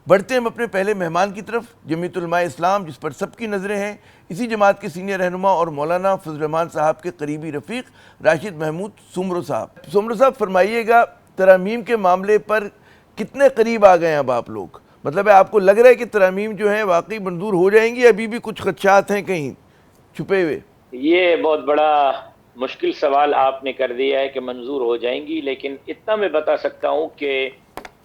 بڑھتے ہم اپنے پہلے مہمان کی طرف، جمعیت علماء اسلام جس پر سب کی نظریں ہیں، اسی جماعت کے سینئر رہنما اور مولانا فضل الرحمان صاحب کے قریبی رفیق راشد محمود سومرو صاحب۔ سومرو صاحب فرمائیے گا، ترامیم کے معاملے پر کتنے قریب آ گئے ہیں اب آپ لوگ؟ مطلب ہے آپ کو لگ رہا ہے کہ ترامیم جو ہیں واقعی منظور ہو جائیں گی، ابھی بھی کچھ خدشات ہیں کہیں چھپے ہوئے؟ یہ بہت بڑا مشکل سوال آپ نے کر دیا ہے کہ منظور ہو جائیں گی، لیکن اتنا میں بتا سکتا ہوں کہ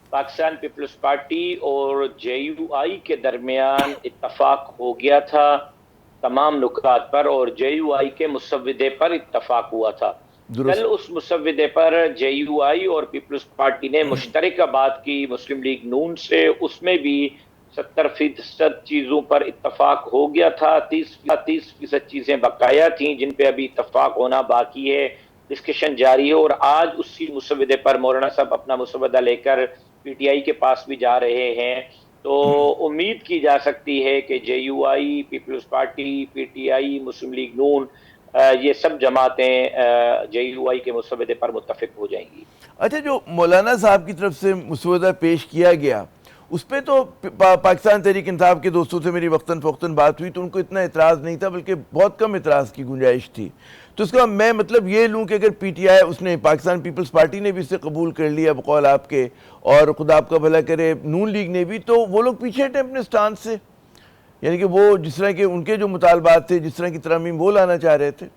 پاکستان پیپلز پارٹی اور جے یو آئی کے درمیان اتفاق ہو گیا تھا تمام نکات پر، اور جے یو آئی کے مسودے پر اتفاق ہوا تھا۔ کل درست۔ اس مسودے پر جے یو آئی اور پیپلز پارٹی نے مشترکہ بات کی مسلم لیگ نون سے، اس میں بھی 70% چیزوں پر اتفاق ہو گیا تھا، 30% چیزیں بقایا تھیں جن پہ ابھی اتفاق ہونا باقی ہے، ڈسکشن جاری ہے۔ اور آج اسی مسودے پر مولانا صاحب اپنا مسودہ لے کر پی ٹی آئی کے پاس بھی جا رہے ہیں، تو امید کی جا سکتی ہے کہ J U I, Peoples Party, P T I, Muslim League نون، یہ سب جماعتیں جے یو آئی کے مسودے پر متفق ہو جائیں گی۔ اچھا، جو مولانا صاحب کی طرف سے مسودہ پیش کیا گیا اس پہ تو پاکستان تحریک انصاف کے دوستوں سے میری وقتاً فوقتاً بات ہوئی تو ان کو اتنا اعتراض نہیں تھا، بلکہ بہت کم اعتراض کی گنجائش تھی۔ تو اس کا میں مطلب یہ لوں کہ اگر پی ٹی آئی، اس نے پاکستان پیپلز پارٹی نے بھی اسے قبول کر لیا بقول آپ کے، اور خدا آپ کا بھلا کرے نون لیگ نے بھی، تو وہ لوگ پیچھے ہٹے اپنے سٹانس سے، یعنی کہ وہ جس طرح کے ان کے جو مطالبات تھے، جس طرح کی ترامیم وہ لانا چاہ رہے تھے۔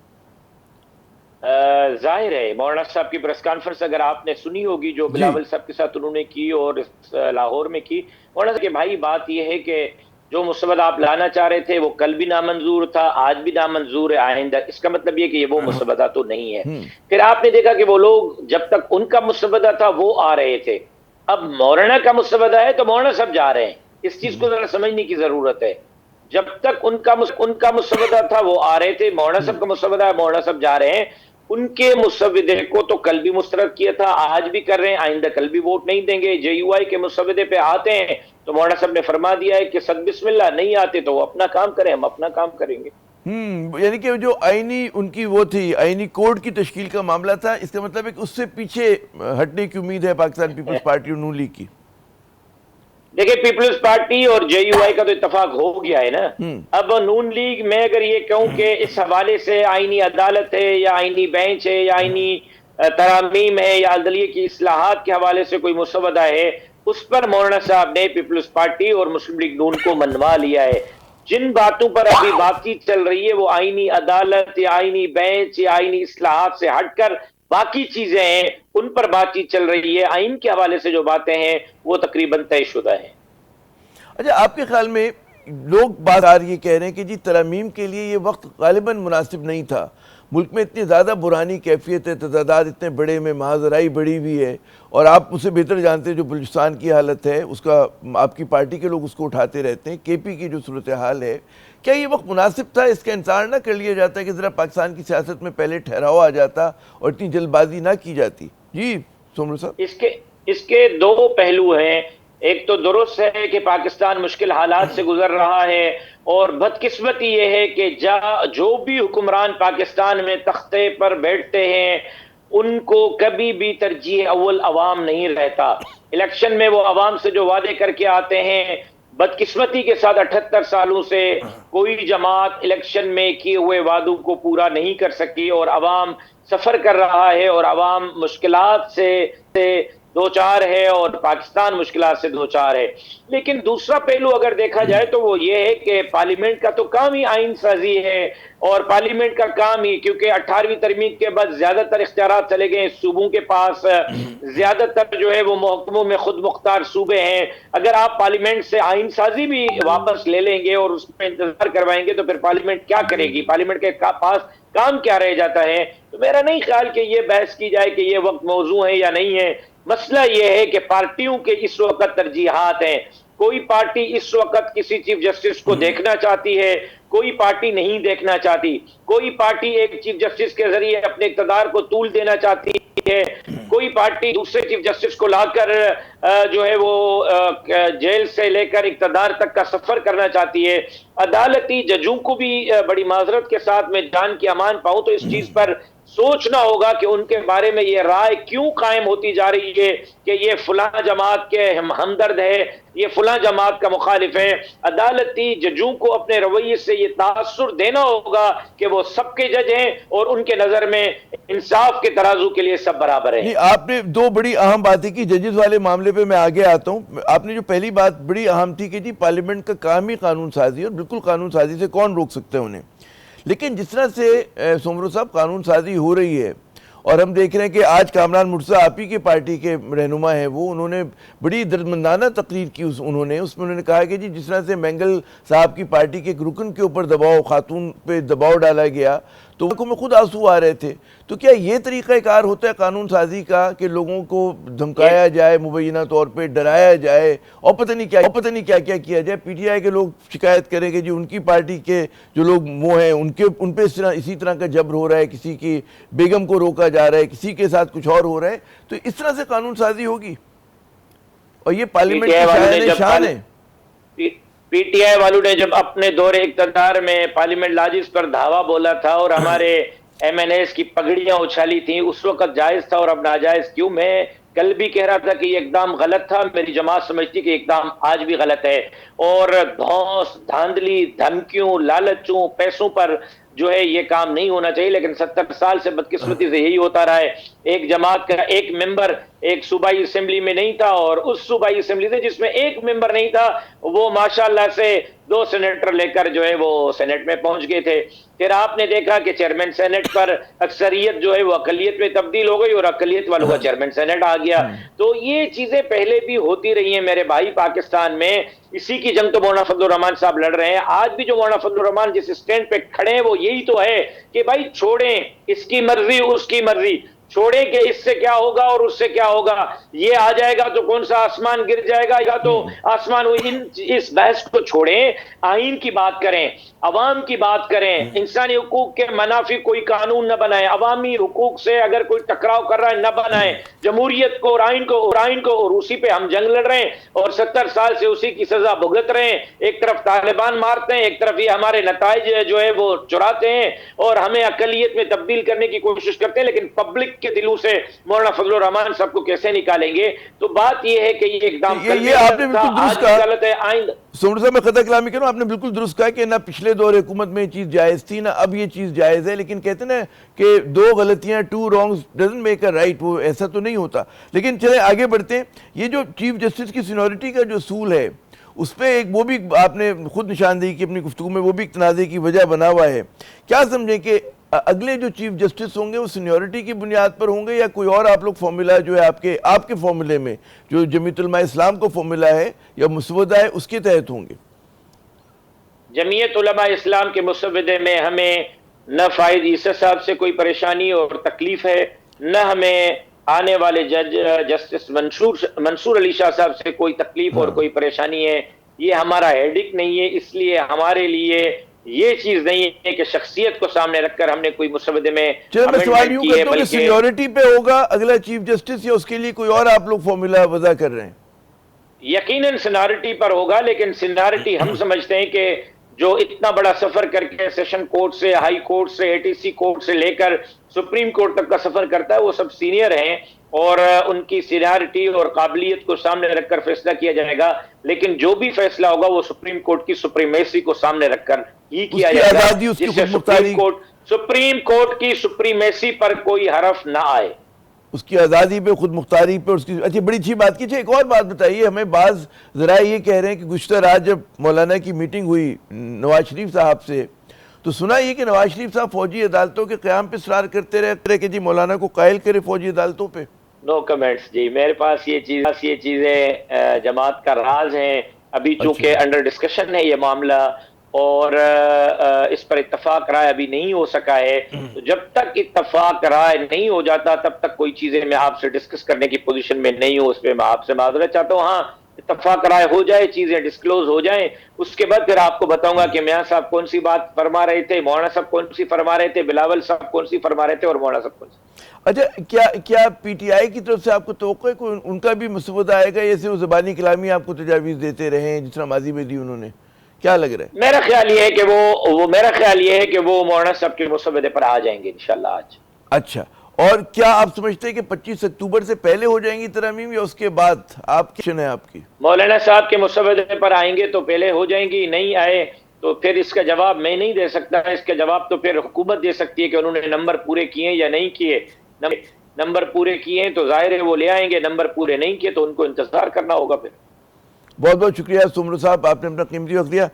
ظاہر ہے مولانا صاحب کی پریس کانفرنس اگر آپ نے سنی ہوگی جو جی بلاول صاحب کے ساتھ انہوں نے کی اور لاہور میں کی، مولانا صاحب کہ بھائی بات یہ ہے کہ جو مسودہ آپ لانا چاہ رہے تھے وہ کل بھی نامنظور تھا، آج بھی نامنظور ہے، آئندہ اس کا مطلب یہ کہ یہ وہ مسودہ تو نہیں ہے۔ پھر آپ نے دیکھا کہ وہ لوگ جب تک ان کا مسودہ تھا وہ آ رہے تھے، اب مولانا کا مسودہ ہے تو مولانا صاحب جا رہے ہیں، اس چیز کو ذرا سمجھنے کی ضرورت ہے۔ جب تک ان کا مسودہ تھا وہ آ رہے تھے، مولانا صاحب کا مسودہ ہے، مولانا صاحب جا رہے ہیں۔ ان کے مسودے کو تو کل بھی مسترد کیا تھا، آج بھی کر رہے ہیں، آئندہ کل بھی ووٹ نہیں دیں گے۔ جے یو آئی کے مسودے پہ آتے ہیں تو مولانا صاحب نے فرما دیا ہے کہ صد بسم اللہ، نہیں آتے تو وہ اپنا کام کریں، ہم اپنا کام کریں گے۔ یعنی کہ جو آئینی ان کی وہ تھی، آئینی کوڈ کی تشکیل کا معاملہ تھا، اس کا مطلب ہے کہ اس سے پیچھے ہٹنے کی امید ہے پاکستان پیپلز پارٹی اور نون لیگ کی۔ دیکھیں پیپلز پارٹی اور جے یو آئی کا تو اتفاق ہو گیا ہے نا، اب نون لیگ میں اگر یہ کہوں کہ اس حوالے سے آئینی عدالت ہے یا آئینی بینچ ہے یا آئینی ترامیم ہے یا عدلیہ کی اصلاحات کے حوالے سے کوئی مسودہ ہے، اس پر مولانا صاحب نے پیپلز پارٹی اور مسلم لیگ نون کو منوا لیا ہے۔ جن باتوں پر ابھی بات چیت چل رہی ہے وہ آئینی عدالت یا آئینی بینچ یا آئینی اصلاحات سے ہٹ کر باقی چیزیں ہیں، ان پر بات چیت چل رہی ہے۔ آئین کے حوالے سے جو باتیں ہیں وہ تقریباً طے شدہ ہیں۔ اچھا، آپ کے خیال میں لوگ بات آ رہی یہ کہہ رہے ہیں کہ جی ترامیم کے لیے یہ وقت غالباً مناسب نہیں تھا، ملک میں اتنی زیادہ برانی کیفیت ہے، تضادات اتنے بڑے میں، مہاجرائی بڑی ہوئی ہے، اور آپ اسے بہتر جانتے ہیں جو بلوچستان کی حالت ہے اس کا، آپ کی پارٹی کے لوگ اس کو اٹھاتے رہتے ہیں، کے پی کی جو صورتحال ہے، کیا یہ وقت مناسب تھا؟ اس کا انتظار نہ کر لیا جاتا کہ ذرا پاکستان کی سیاست میں پہلے ٹھہراؤ آ جاتا اور اتنی جلد بازی نہ کی جاتی؟ جی سومرو صاحب۔ اس کے دو پہلو ہیں۔ ایک تو درست ہے کہ پاکستان مشکل حالات سے گزر رہا ہے، اور بدقسمتی یہ ہے کہ جو بھی حکمران پاکستان میں تختے پر بیٹھتے ہیں ان کو کبھی بھی ترجیح اول عوام نہیں رہتا۔ الیکشن میں وہ عوام سے جو وعدے کر کے آتے ہیں، بدقسمتی کے ساتھ 78 سالوں سے کوئی جماعت الیکشن میں کیے ہوئے وعدوں کو پورا نہیں کر سکی، اور عوام سفر کر رہا ہے اور عوام مشکلات سے دوچار ہے اور پاکستان مشکلات سے دوچار ہے۔ لیکن دوسرا پہلو اگر دیکھا جائے تو وہ یہ ہے کہ پارلیمنٹ کا تو کام ہی آئین سازی ہے، اور پارلیمنٹ کا کام ہی، کیونکہ 18ویں ترمیم کے بعد زیادہ تر اختیارات چلے گئے صوبوں کے پاس، زیادہ تر جو ہے وہ محکموں میں خود مختار صوبے ہیں۔ اگر آپ پارلیمنٹ سے آئین سازی بھی واپس لے لیں گے اور اس میں انتظار کروائیں گے تو پھر پارلیمنٹ کیا کرے گی؟ پارلیمنٹ کے پاس کام کیا رہ جاتا ہے؟ تو میرا نہیں خیال کہ یہ بحث کی جائے کہ یہ وقت موضوع ہے یا نہیں ہے۔ مسئلہ یہ ہے کہ پارٹیوں کے اس وقت ترجیحات ہیں۔ کوئی پارٹی اس وقت کسی چیف جسٹس کو دیکھنا چاہتی ہے، کوئی پارٹی نہیں دیکھنا چاہتی، کوئی پارٹی ایک چیف جسٹس کے ذریعے اپنے اقتدار کو طول دینا چاہتی ہے، کوئی پارٹی دوسرے چیف جسٹس کو لا کر جو ہے وہ جیل سے لے کر اقتدار تک کا سفر کرنا چاہتی ہے۔ عدالتی ججوں کو بھی بڑی معذرت کے ساتھ میں جان کی امان پاؤں تو اس چیز پر سوچنا ہوگا کہ ان کے بارے میں یہ رائے کیوں قائم ہوتی جا رہی ہے کہ یہ فلاں جماعت کے ہمدرد ہے، یہ فلاں جماعت کا مخالف ہے۔ عدالتی ججوں کو اپنے رویے سے یہ تاثر دینا ہوگا کہ وہ سب کے جج ہیں اور ان کے نظر میں انصاف کے ترازو کے لیے سب برابر ہیں۔ نہیں، آپ نے دو بڑی اہم باتیں کی، ججز والے معاملے پہ میں آگے آتا ہوں۔ آپ نے جو پہلی بات بڑی اہم تھی کہ جی پارلیمنٹ کا کام ہی قانون سازی، اور بالکل قانون سازی سے کون روک سکتے ہیں انہیں، لیکن جس طرح سے سومرو صاحب قانون سازی ہو رہی ہے، اور ہم دیکھ رہے ہیں کہ آج کامران مرتضیٰ آپ ہی کے پارٹی کے رہنما ہیں، وہ انہوں نے بڑی دردمندانہ تقریر کی، اس میں انہوں نے کہا کہ جی جس طرح سے مینگل صاحب کی پارٹی کے ایک رکن کے اوپر دباؤ، خاتون پہ دباؤ ڈالا گیا تو آنکھوں میں خود آنسو آ رہے تھے۔ تو کیا یہ طریقہ کار ہوتا ہے قانون سازی کا کہ لوگوں کو دھمکایا جائے، مبینہ طور پہ ڈرایا جائے، اور پتہ نہیں کیا کیا جائے؟ پی ٹی آئی کے لوگ شکایت کریں کہ جی ان کی پارٹی کے جو لوگ وہ ہیں ان پہ اسی طرح کا جبر ہو رہا ہے، کسی کی بیگم کو روکا جا رہا ہے، کسی کے ساتھ کچھ اور ہو رہا ہے، تو اس طرح سے قانون سازی ہوگی؟ اور یہ پارلیمنٹ کی شان ہے۔ پی ٹی آئی والوں نے جب اپنے دور اقتدار میں پارلیمنٹ لاجز پر دھاوا بولا تھا اور ہمارے ایم این ایز کی پگڑیاں اچھالی تھیں، اس وقت جائز تھا اور اب ناجائز کیوں؟ میں کل بھی کہہ رہا تھا کہ یہ اقدام غلط تھا، میری جماعت سمجھتی کہ اقدام آج بھی غلط ہے، اور دھوس، دھاندلی، دھمکیوں، لالچوں، پیسوں پر جو ہے یہ کام نہیں ہونا چاہیے، لیکن 70 سال سے بدقسمتی سے یہی ہوتا رہا ہے۔ ایک جماعت کا ایک ممبر ایک صوبائی اسمبلی میں نہیں تھا، اور اس صوبائی اسمبلی سے جس میں ایک ممبر نہیں تھا وہ ماشاءاللہ سے 2 سینیٹر لے کر جو ہے وہ سینٹ میں پہنچ گئے تھے۔ پھر آپ نے دیکھا کہ چیئرمین سینٹ پر اکثریت جو ہے وہ اقلیت میں تبدیل ہو گئی اور اقلیت والوں کا چیئرمین سینٹ آ گیا۔ تو یہ چیزیں پہلے بھی ہوتی رہی ہیں میرے بھائی پاکستان میں، اسی کی جنگ تو مولانا فضل الرحمان صاحب لڑ رہے ہیں۔ آج بھی جو مولانا فضل الرحمان جس اسٹینڈ پہ کھڑے ہیں وہ یہی تو ہے کہ بھائی چھوڑیں اس کی مرضی اس کی مرضی، چھوڑیں کہ اس سے کیا ہوگا اور اس سے کیا ہوگا، یہ آ جائے گا تو کون سا آسمان گر جائے گا یا تو آسمان، اس بحث کو چھوڑیں، آئین کی بات کریں، عوام کی بات کریں، انسانی حقوق کے منافی کوئی قانون نہ بنائیں، عوامی حقوق سے اگر کوئی ٹکراؤ کر رہا ہے نہ بنائیں، جمہوریت کو اور آئین کو اور اسی پہ ہم جنگ لڑ رہے ہیں اور 70 سال سے اسی کی سزا بھگت رہے ہیں۔ ایک طرف طالبان مارتے ہیں، ایک طرف یہ ہمارے نتائج جو ہے وہ چراتے ہیں اور ہمیں اقلیت میں تبدیل کرنے کی کوشش کرتے ہیں، لیکن پبلک کے دلوں سے مولانا فضل الرحمان صاحب کو کیسے نکالیں گے؟ تو بات یہ ہے کہ یہ اقدام یہ آپ نے بالکل درست کہا، غلط ہے۔ آئندہ سومرو صاحب میں خطا کلامی کروں، آپ نے بالکل درست کہا کہ نہ پچھلے دور حکومت میں یہ چیز جائز تھی نہ اب یہ چیز جائز ہے، لیکن کہتے ہیں نا کہ 2 غلطیاں 2 wrongs doesn't make a right، وہ ایسا تو نہیں ہوتا۔ لیکن چلیں آگے بڑھتے ہیں۔ یہ جو چیف جسٹس کی سینیورٹی کا جو اصول ہے اس پہ ایک وہ بھی آپ نے خود نشاندہی کی اپنی گفتگو میں، وہ بھی ایک تنازع کی وجہ بنا ہوا ہے۔ کیا سمجھیں کہ اگلے جو چیف جسٹس ہوں گے وہ سینیورٹی کی بنیاد پر ہوں گے یا کوئی اور آپ لوگ فارمولا جو ہے آپ کے فارمولے میں جو جمیعت علماء اسلام کو فارمولا ہے یا مسودہ ہے اس کے تحت ہوں گے؟ جمعیت علماء اسلام کے مسودے میں ہمیں نہ فائد عیسیٰ صاحب سے کوئی پریشانی اور تکلیف ہے، نہ ہمیں آنے والے جج جسٹس منصور علی شاہ صاحب سے کوئی تکلیف اور کوئی پریشانی ہے۔ یہ ہمارا ہیڈک نہیں ہے، اس لیے ہمارے لیے یہ چیز نہیں ہے کہ شخصیت کو سامنے رکھ کر ہم نے کوئی مسودے میں چلو میں سوال یوں کرتا ہوں کہ سینیورٹی پہ ہوگا اگلا چیف جسٹس یا اس کے لیے کوئی اور آپ لوگ فارمولا وضع کر رہے ہیں؟ یقیناً سینیورٹی پر ہوگا، لیکن سینیورٹی ہم سمجھتے ہیں کہ جو اتنا بڑا سفر کر کے سیشن کورٹ سے، ہائی کورٹ سے، اے ٹی سی کورٹ سے لے کر سپریم کورٹ تک کا سفر کرتا ہے وہ سب سینئر ہیں اور ان کی سینیورٹی اور قابلیت کو سامنے رکھ کر فیصلہ کیا جائے گا، لیکن جو بھی فیصلہ ہوگا وہ سپریم کورٹ کی سپریمیسی کو سامنے رکھ کر ہی کیا جائے گا، جس سے سپریم کورٹ کی سپریمیسی پر کوئی حرف نہ آئے، اس کی آزادی پہ، خود مختاری پہ، اس کی اچھی بڑی اچھی بات کی۔ ایک اور بات بتائیے ہمیں، بعض ذرائع یہ کہہ رہے ہیں کہ گزشتہ رات جب مولانا کی میٹنگ ہوئی نواز شریف صاحب سے تو سنا یہ کہ نواز شریف صاحب فوجی عدالتوں کے قیام پہ اصرار کرتے رہے کہ جی مولانا کو قائل کرے فوجی عدالتوں پہ۔ نو کمنٹس جی، میرے پاس یہ چیزیں جماعت کا راز ہیں، ابھی چونکہ انڈر ڈسکشن ہے یہ معاملہ اور اس پر اتفاق رائے ابھی نہیں ہو سکا ہے، تو جب تک اتفاق رائے نہیں ہو جاتا تب تک کوئی چیزیں میں آپ سے ڈسکس کرنے کی پوزیشن میں نہیں ہوں، اس پہ میں آپ سے معذرت چاہتا ہوں۔ ہاں اتفاق رائے ہو جائے، چیزیں ڈسکلوز ہو جائیں، اس کے بعد پھر آپ کو بتاؤں گا کہ میاں صاحب کون سی بات فرما رہے تھے، مولانا صاحب کون سی فرما رہے تھے، بلاول صاحب کون سی فرما رہے تھے اور مولانا صاحب کون سی۔ اچھا، کیا پی ٹی آئی کی طرف سے آپ کو توقع ہے کوئی ان کا بھی مسودہ آئے گا، جیسے وہ زبانی کلامی آپ کو تجاویز دیتے رہے ہیں جس طرح ماضی میں دی انہوں نے؟ کیا لگ رہا ہے؟ میرا خیال یہ ہے کہ وہ مولانا صاحب کے مسودے پر آ جائیں گے انشاءاللہ آج۔ اچھا، اور کیا آپ سمجھتے ہیں کہ 25 اکتوبر سے پہلے ہو جائیں گی ترامیم یا اس کے بعد؟ آپ کی ہے آپ کی مولانا صاحب کے مسودے پر آئیں گے تو پہلے ہو جائیں گی، نہیں آئے تو پھر اس کا جواب میں نہیں دے سکتا، اس کا جواب تو پھر حکومت دے سکتی ہے کہ انہوں نے نمبر پورے کیے یا نہیں کیے۔ نمبر پورے کیے ہیں تو ظاہر ہے وہ لے آئیں گے، نمبر پورے نہیں کیے تو ان کو انتظار کرنا ہوگا پھر۔ بہت بہت شکریہ سمرو صاحب، آپ نے اپنا قیمتی وقت دیا۔